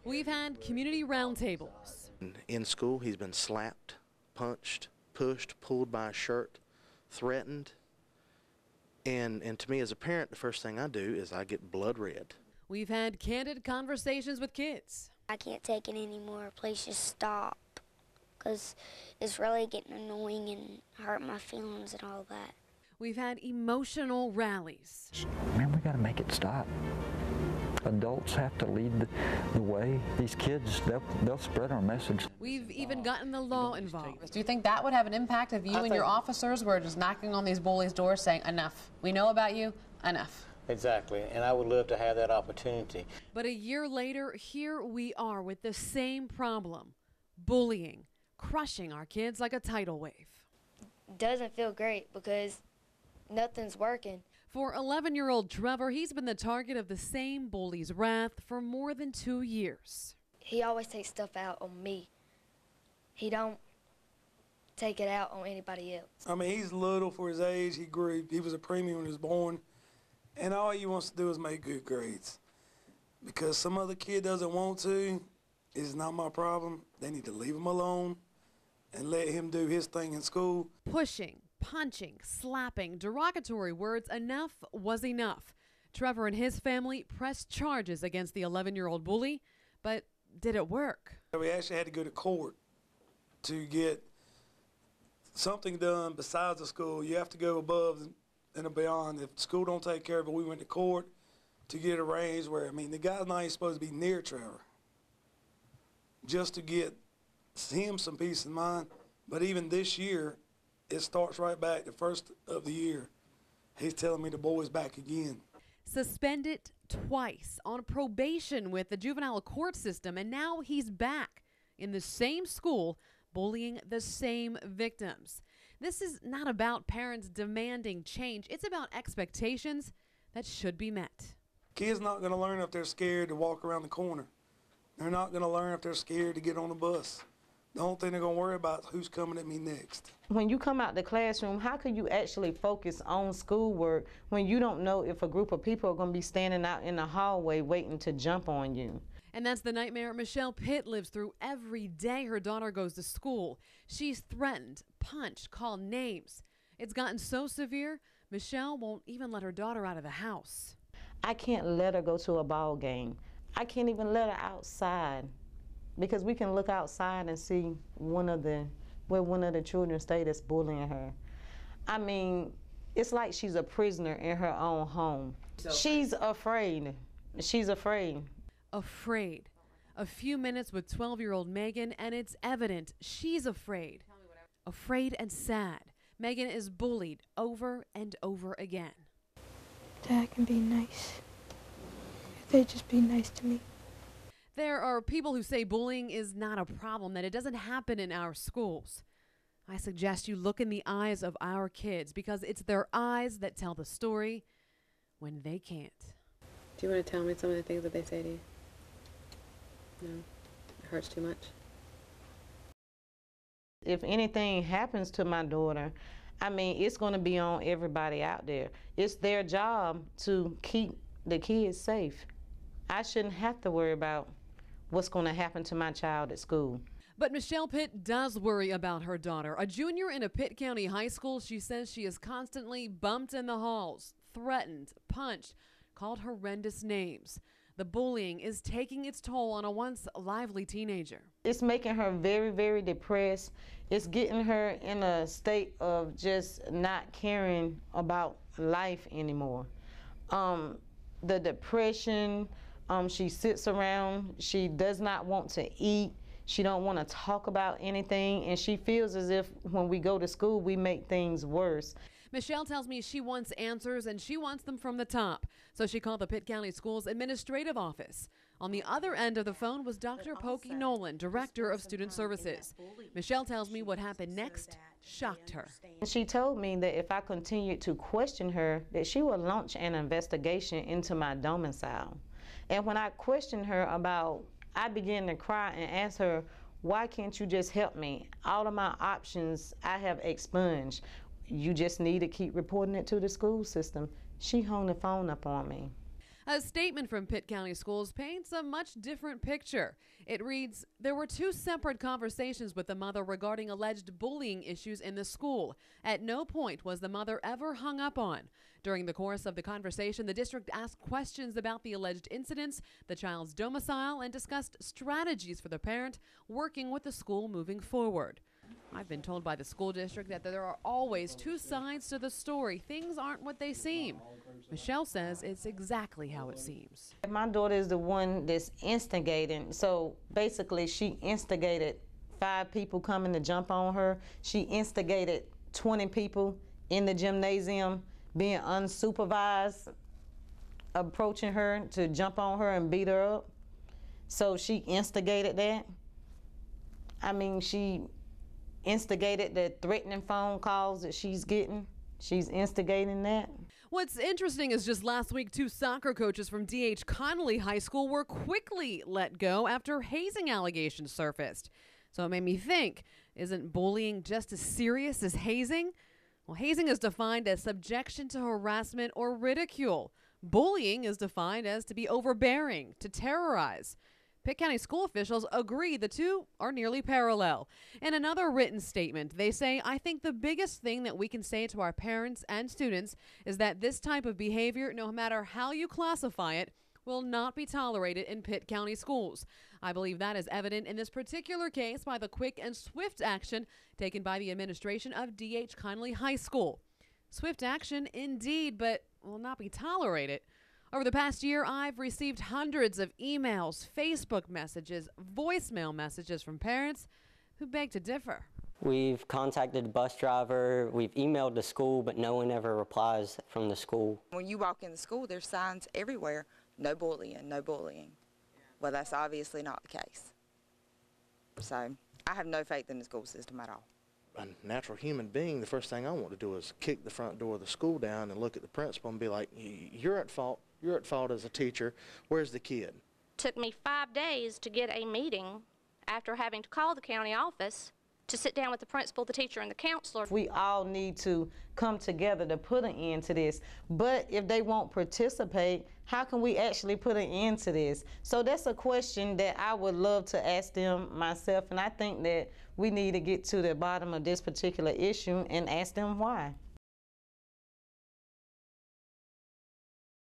We've had community roundtables. In school, he's been slapped, punched, pushed, pulled by a shirt, threatened. And to me as a parent, the first thing I do is I get blood red. We've had candid conversations with kids. I can't take it anymore. Please just stop, because it's really getting annoying and hurt my feelings and all that. We've had emotional rallies. Man, we got to make it stop. Adults have to lead the way. These kids, they'll spread our message. We've even gotten the law involved. Do you think that would have an impact if you and your officers were just knocking on these bullies' doors saying, enough, we know about you, enough? Exactly, and I would love to have that opportunity. But a year later, here we are with the same problem, bullying, crushing our kids like a tidal wave. Doesn't feel great because nothing's working. For 11-year-old Trevor, he's been the target of the same bully's wrath for more than 2 years. He always takes stuff out on me. He don't take it out on anybody else. I mean, he's little for his age. He was a preemie when he was born. And all he wants to do is make good grades. Because some other kid doesn't want to, it's not my problem. They need to leave him alone and let him do his thing in school. Pushing, punching, slapping, derogatory words, enough was enough. Trevor and his family pressed charges against the 11-year-old bully, but did it work? We actually had to go to court to get something done besides the school. You have to go above and beyond. If school don't take care of it, we went to court to get arranged where, I mean, the guy's not even supposed to be near Trevor, just to get him some peace of mind. But even this year, it starts right back the first of the year. He's telling me the boy's back again. Suspended twice, on probation with the juvenile court system, and now he's back in the same school bullying the same victims. This is not about parents demanding change. It's about expectations that should be met. Kids not going to learn if they're scared to walk around the corner. They're not going to learn if they're scared to get on the bus. The only thing they're going to worry about is who's coming at me next. When you come out the classroom, how can you actually focus on schoolwork when you don't know if a group of people are going to be standing out in the hallway waiting to jump on you? And that's the nightmare Michelle Pitt lives through every day her daughter goes to school. She's threatened, punched, called names. It's gotten so severe, Michelle won't even let her daughter out of the house. I can't let her go to a ball game. I can't even let her outside, because we can look outside and see where one of the children stay that's bullying her. I mean, it's like she's a prisoner in her own home. She's afraid. She's afraid. Afraid. A few minutes with 12-year-old Megan, and it's evident she's afraid. Afraid and sad. Megan is bullied over and over again. Dad can be nice. If they just be nice to me. There are people who say bullying is not a problem, that it doesn't happen in our schools. I suggest you look in the eyes of our kids, because it's their eyes that tell the story when they can't. Do you want to tell me some of the things that they say to you? No? It hurts too much? If anything happens to my daughter, I mean, it's going to be on everybody out there. It's their job to keep the kids safe. I shouldn't have to worry about what's going to happen to my child at school. But Michelle Pitt does worry about her daughter. A junior in a Pitt County high school, she says she is constantly bumped in the halls, threatened, punched, called horrendous names. The bullying is taking its toll on a once lively teenager. It's making her very, very depressed. It's getting her in a state of just not caring about life anymore. The depression, she sits around, she does not want to eat, she don't want to talk about anything, and she feels as if when we go to school, we make things worse. Michelle tells me she wants answers, and she wants them from the top. So she called the Pitt County Schools Administrative Office. On the other end of the phone was Dr. Pokey Nolan, Director of Student Services. Michelle tells me what happened next shocked her. She told me that if I continued to question her, that she would launch an investigation into my domicile. And when I questioned her about, I began to cry and ask her, why can't you just help me? All of my options I have expunged. You just need to keep reporting it to the school system. She hung the phone up on me. A statement from Pitt County Schools paints a much different picture. It reads, "There were 2 separate conversations with the mother regarding alleged bullying issues in the school. At no point was the mother ever hung up on. During the course of the conversation, the district asked questions about the alleged incidents, the child's domicile, and discussed strategies for the parent working with the school moving forward." I've been told by the school district that there are always 2 sides to the story. Things aren't what they seem. Michelle says it's exactly how it seems. My daughter is the one that's instigating. So basically, she instigated 5 people coming to jump on her. She instigated 20 people in the gymnasium being unsupervised, approaching her to jump on her and beat her up. So she instigated that. I mean, she instigated the threatening phone calls that she's getting. She's instigating that. What's interesting is just last week, 2 soccer coaches from D.H. Connolly High School were quickly let go after hazing allegations surfaced. So it made me think, isn't bullying just as serious as hazing? Well, hazing is defined as subjection to harassment or ridicule. Bullying is defined as to be overbearing, to terrorize. Pitt County school officials agree the 2 are nearly parallel. In another written statement, they say, "I think the biggest thing that we can say to our parents and students is that this type of behavior, no matter how you classify it, will not be tolerated in Pitt County schools. I believe that is evident in this particular case by the quick and swift action taken by the administration of D.H. Connolly High School." Swift action indeed, but will not be tolerated. Over the past year, I've received hundreds of emails, Facebook messages, voicemail messages from parents who beg to differ. We've contacted the bus driver, we've emailed the school, but no one ever replies from the school. When you walk in the school, there's signs everywhere, no bullying, no bullying. Well, that's obviously not the case. So I have no faith in the school system at all. A natural human being, the first thing I want to do is kick the front door of the school down and look at the principal and be like, "You're at fault. You're at fault as a teacher. Where's the kid?" Took me 5 days to get a meeting after having to call the county office to sit down with the principal, the teacher, and the counselor. We all need to come together to put an end to this. But if they won't participate, how can we actually put an end to this? So that's a question that I would love to ask them myself, and I think that we need to get to the bottom of this particular issue and ask them why.